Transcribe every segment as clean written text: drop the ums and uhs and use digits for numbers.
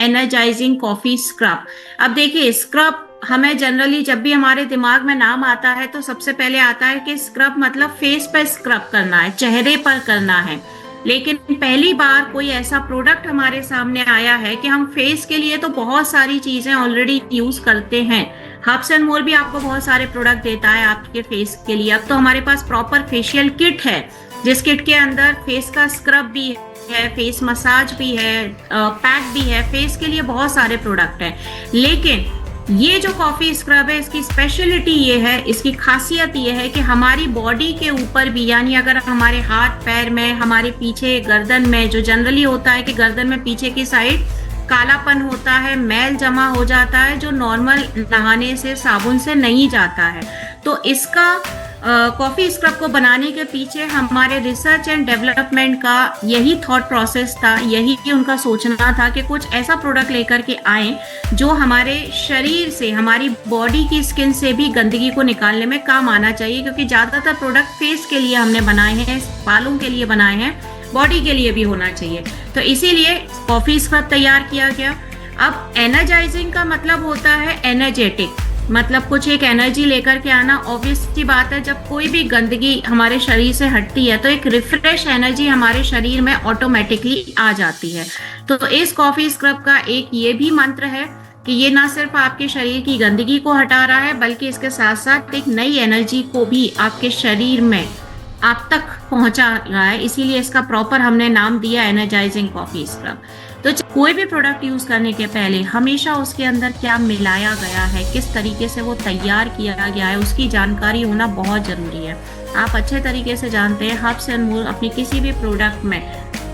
Energising coffee scrub. अब देखिए, scrub हमें जनरली जब भी हमारे दिमाग में नाम आता है तो सबसे पहले आता है कि स्क्रब मतलब फेस पर स्क्रब करना है, चेहरे पर करना है। लेकिन पहली बार कोई ऐसा प्रोडक्ट हमारे सामने आया है कि हम फेस के लिए तो बहुत सारी चीजें ऑलरेडी यूज करते हैं। हब्स एंड मोर भी आपको बहुत सारे प्रोडक्ट देता है आपके फेस के लिए। अब तो हमारे पास प्रॉपर फेशियल किट है, जिस किट के अंदर फेस का स्क्रब भी है, फेस मसाज भी है, पैक भी है। फेस के लिए बहुत सारे प्रोडक्ट हैं। लेकिन ये जो कॉफी स्क्रब है, इसकी स्पेशलिटी ये है, इसकी खासियत ये है कि हमारी बॉडी के ऊपर भी, यानी अगर हमारे हाथ पैर में, हमारे पीछे गर्दन में, जो जनरली होता है कि गर्दन में पीछे की साइड कालापन होता है, मैल जमा हो जाता है जो नॉर्मल नहाने से, साबुन से नहीं जाता है। तो इसका कॉफी स्क्रब को बनाने के पीछे हमारे रिसर्च एंड डेवलपमेंट का यही थॉट प्रोसेस था, यही उनका सोचना था कि कुछ ऐसा प्रोडक्ट लेकर के आए जो हमारे शरीर से, हमारी बॉडी की स्किन से भी गंदगी को निकालने में काम आना चाहिए। क्योंकि ज्यादातर प्रोडक्ट फेस के लिए हमने बनाए हैं, बालों के लिए बनाए हैं, बॉडी के लिए भी होना चाहिए। तो इसीलिए कॉफी स्क्रब तैयार किया गया। अब एनर्जाइजिंग का मतलब होता है एनर्जेटिक, मतलब कुछ एक एनर्जी लेकर के आना। ऑब्वियस सी बात है, जब कोई भी गंदगी हमारे शरीर से हटती है तो एक रिफ्रेश एनर्जी हमारे शरीर में ऑटोमेटिकली आ जाती है। तो इस कॉफी स्क्रब का एक ये भी मंत्र है कि ये ना सिर्फ आपके शरीर की गंदगी को हटा रहा है, बल्कि इसके साथ साथ एक नई एनर्जी को भी आपके शरीर में आप तक पहुंचा रहा है। इसीलिए इसका प्रॉपर हमने नाम दिया एनर्जाइजिंग कॉफी स्क्रब। तो कोई भी प्रोडक्ट यूज करने के पहले हमेशा उसके अंदर क्या मिलाया गया है, किस तरीके से वो तैयार किया गया है, उसकी जानकारी होना बहुत जरूरी है। आप अच्छे तरीके से जानते हैं हब्स एंड मोर अपनी किसी भी प्रोडक्ट में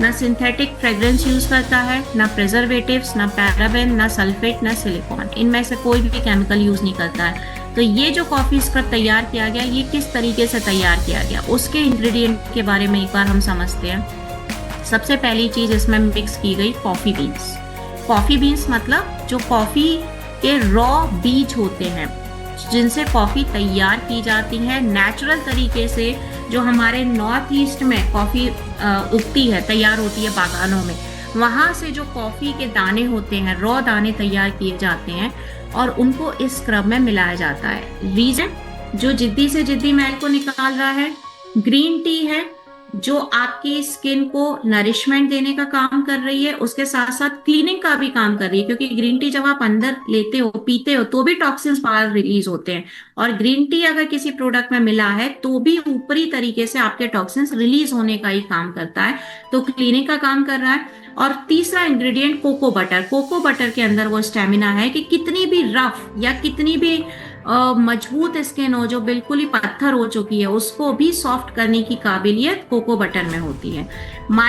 ना सिंथेटिक फ्रेग्रेंस यूज करता है, ना प्रिजर्वेटिव्स, ना पैराबेन, ना सल्फेट, ना सिलिकॉन। इनमें से कोई भी केमिकल यूज नहीं करता है। तो ये जो कॉफी स्क्रब तैयार किया गया, ये किस तरीके से तैयार किया गया, उसके इंग्रेडिएंट के बारे में एक बार हम समझते हैं। सबसे पहली चीज इसमें मिक्स की गई कॉफी बीन्स। कॉफी बीन्स मतलब जो कॉफी के रॉ बीज होते हैं, जिनसे कॉफी तैयार की जाती है नेचुरल तरीके से। जो हमारे नॉर्थ ईस्ट में कॉफी उगती है, तैयार होती है बागानों में, वहां से जो कॉफी के दाने होते हैं, रॉ दाने तैयार किए जाते हैं और उनको इस स्क्रब में मिलाया जाता है। रीजन, जो जिद्दी से जिद्दी मैल को निकाल रहा है। ग्रीन टी है जो आपकी स्किन को नरिशमेंट देने का काम कर रही है, उसके साथ साथ क्लीनिंग का भी काम कर रही है। क्योंकि ग्रीन टी जब आप अंदर लेते हो, पीते हो, तो भी टॉक्सिन्स बाहर रिलीज होते हैं। और ग्रीन टी अगर किसी प्रोडक्ट में मिला है तो भी ऊपरी तरीके से आपके टॉक्सिन्स रिलीज होने का ही काम करता है, तो क्लीनिंग का काम कर रहा है। और तीसरा ingredient cocoa butter. Cocoa butter के अंदर वो स्टेमिना है कि कितनी भी रफ या कितनी भी मजबूत स्किन हो, जो बिल्कुल ही पत्थर हो चुकी है, उसको भी सॉफ्ट करने की काबिलियत कोको बटर में होती है।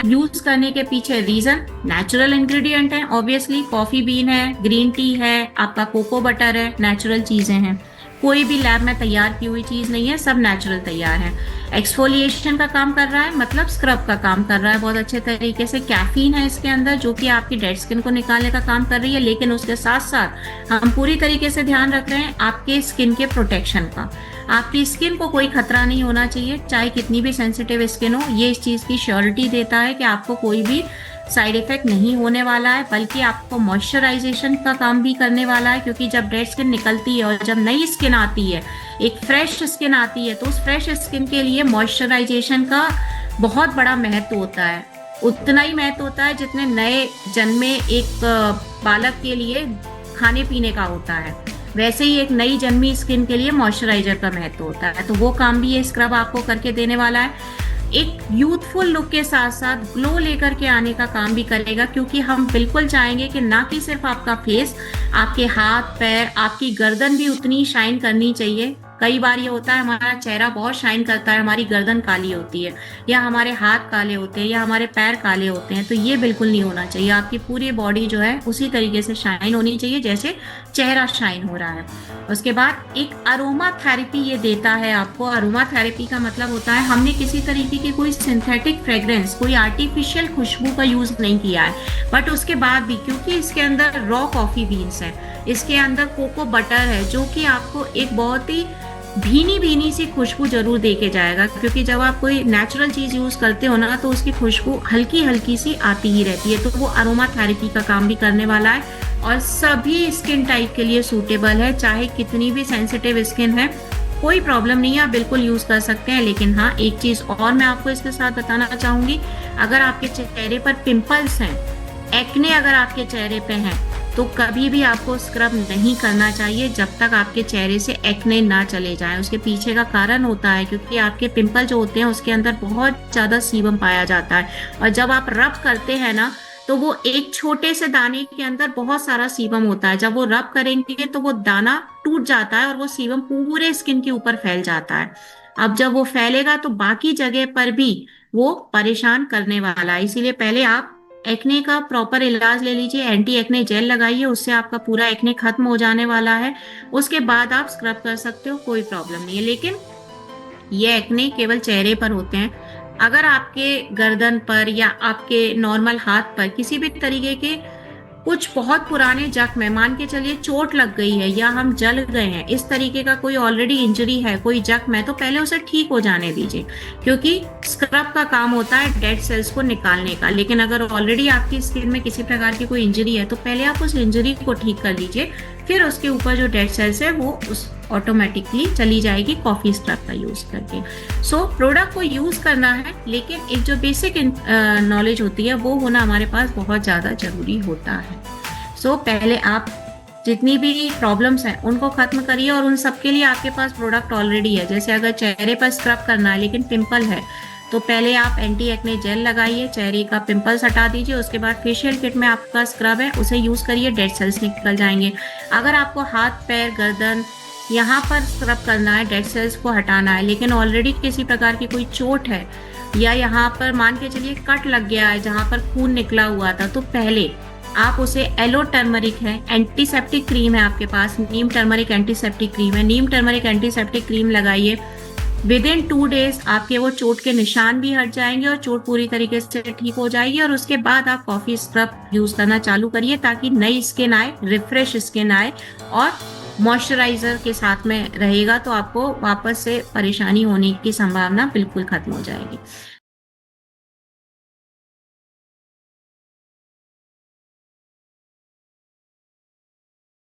यूज करने के पीछे रीजन, नेचुरल इंग्रेडिएंट है, ऑब्वियसली कॉफी बीन है, ग्रीन टी है, आपका कोको बटर है, नेचुरल चीजें हैं। कोई भी लैब में तैयार की हुई चीज नहीं है, सब नेचुरल तैयार है। एक्सफोलिएशन का काम कर रहा है, मतलब स्क्रब का काम कर रहा है बहुत अच्छे तरीके से। कैफीन है इसके अंदर जो कि आपकी डेड स्किन को निकालने का काम कर रही है। लेकिन उसके साथ साथ हम पूरी तरीके से ध्यान रख रहे हैं आपके स्किन के प्रोटेक्शन का। आपकी स्किन को कोई खतरा नहीं होना चाहिए, चाहे कितनी भी सेंसिटिव स्किन हो। ये इस चीज की श्योरिटी देता है कि आपको कोई भी साइड इफेक्ट नहीं होने वाला है, बल्कि आपको मॉइस्चराइजेशन का काम भी करने वाला है। क्योंकि जब डेड स्किन निकलती है और जब नई स्किन आती है, एक फ्रेश स्किन आती है, तो उस फ्रेश स्किन के लिए मॉइस्चराइजेशन का बहुत बड़ा महत्व होता है। उतना ही महत्व होता है जितने नए जन्मे एक बालक के लिए खाने पीने का होता है, वैसे ही एक नई जन्मी स्किन के लिए मॉइस्चराइजर का महत्व होता है। तो वो काम भी ये स्क्रब आपको करके देने वाला है। एक यूथफुल लुक के साथ साथ ग्लो लेकर के आने का काम भी करेगा। क्योंकि हम बिल्कुल चाहेंगे कि ना कि सिर्फ आपका फेस, आपके हाथ पैर, आपकी गर्दन भी उतनी शाइन करनी चाहिए। कई बार ये होता है हमारा चेहरा बहुत शाइन करता है, हमारी गर्दन काली होती है, या हमारे हाथ काले होते हैं, या हमारे पैर काले होते हैं। तो ये बिल्कुल नहीं होना चाहिए। आपकी पूरी बॉडी जो है उसी तरीके से शाइन होनी चाहिए जैसे चेहरा शाइन हो रहा है। उसके बाद एक अरोमा थेरेपी ये देता है आपको। अरोमा थेरेपी का मतलब होता है हमने किसी तरीके की कोई सिंथेटिक फ्रेग्रेंस, कोई आर्टिफिशियल खुशबू का यूज नहीं किया है। बट उसके बाद भी, क्योंकि इसके अंदर रॉ कॉफी बीन्स है, इसके अंदर कोको बटर है, जो कि आपको एक बहुत ही भीनी भीनी सी खुशबू जरूर दे के जाएगा, क्योंकि जब आप कोई नेचुरल चीज यूज करते हो ना तो उसकी खुशबू हल्की हल्की सी आती ही रहती है, तो वो अरोमा थेरेपी का काम भी करने वाला है और सभी स्किन टाइप के लिए सूटेबल है। चाहे कितनी भी सेंसिटिव स्किन है, कोई प्रॉब्लम नहीं है, आप बिल्कुल यूज कर सकते हैं। लेकिन हाँ, एक चीज और मैं आपको इसके साथ बताना चाहूंगी, अगर आपके चेहरे पर पिंपल्स हैं, एक्ने अगर आपके चेहरे पे हैं, तो कभी भी आपको स्क्रब नहीं करना चाहिए जब तक आपके चेहरे से एक्ने ना चले जाए। उसके पीछे का कारण होता है क्योंकि आपके पिंपल जो होते हैं उसके अंदर बहुत ज्यादा सीबम पाया जाता है, और जब आप रब करते हैं ना तो वो एक छोटे से दाने के अंदर बहुत सारा सीबम होता है। जब वो रब करेंगे तो वो दाना टूट जाता है और वो सीबम पूरे स्किन के ऊपर फैल जाता है। अब जब वो फैलेगा तो बाकी जगह पर भी वो परेशान करने वाला है। इसीलिए पहले आप एक्ने का प्रॉपर इलाज ले लीजिए, एंटी एक्ने जेल लगाइए, उससे आपका पूरा एक्ने खत्म हो जाने वाला है। उसके बाद आप स्क्रब कर सकते हो, कोई प्रॉब्लम नहीं है। लेकिन ये एक्ने केवल चेहरे पर होते हैं। अगर आपके गर्दन पर या आपके नॉर्मल हाथ पर किसी भी तरीके के कुछ बहुत पुराने जख्म है, मान के चलिए चोट लग गई है या हम जल गए हैं, इस तरीके का कोई ऑलरेडी इंजरी है, कोई जख्म है, तो पहले उसे ठीक हो जाने दीजिए, क्योंकि स्क्रब का काम होता है डेड सेल्स को निकालने का। लेकिन अगर ऑलरेडी आपकी स्किन में किसी प्रकार की कोई इंजरी है तो पहले आप उस इंजरी को ठीक कर लीजिए, फिर उसके ऊपर जो डेड सेल्स है वो उस ऑटोमेटिकली चली जाएगी कॉफी स्क्रब का यूज करके। सो प्रोडक्ट को यूज करना है, लेकिन एक जो बेसिक नॉलेज होती है वो होना हमारे पास बहुत ज्यादा जरूरी होता है। सो पहले आप जितनी भी प्रॉब्लम्स हैं उनको खत्म करिए, और उन सब के लिए आपके पास प्रोडक्ट ऑलरेडी है। जैसे अगर चेहरे पर स्क्रब करना है लेकिन पिंपल है, तो पहले आप एंटी एक्ने जेल लगाइए, चेहरे का पिंपल्स हटा दीजिए, उसके बाद फेशियल किट में आपका स्क्रब है उसे यूज करिए, डेड सेल्स निकल जाएंगे। अगर आपको हाथ पैर गर्दन यहाँ पर स्क्रब करना है, डेड सेल्स को हटाना है, लेकिन ऑलरेडी किसी प्रकार की कोई चोट है या यहाँ पर मान के चलिए कट लग गया है जहाँ पर खून निकला हुआ था, तो पहले आप उसे एलो टर्मरिक है, एंटीसेप्टिक क्रीम है आपके पास, नीम टर्मरिक एंटीसेप्टिक क्रीम है, नीम टर्मरिक एंटीसेप्टिक क्रीम लगाइए। विद इन 2 डेज आपके वो चोट के निशान भी हट जाएंगे और चोट पूरी तरीके से ठीक हो जाएगी, और उसके बाद आप कॉफी स्क्रब यूज करना चालू करिए ताकि नई स्किन आए, रिफ्रेश स्किन आए, और मॉइस्चराइजर के साथ में रहेगा तो आपको वापस से परेशानी होने की संभावना बिल्कुल खत्म हो जाएगी।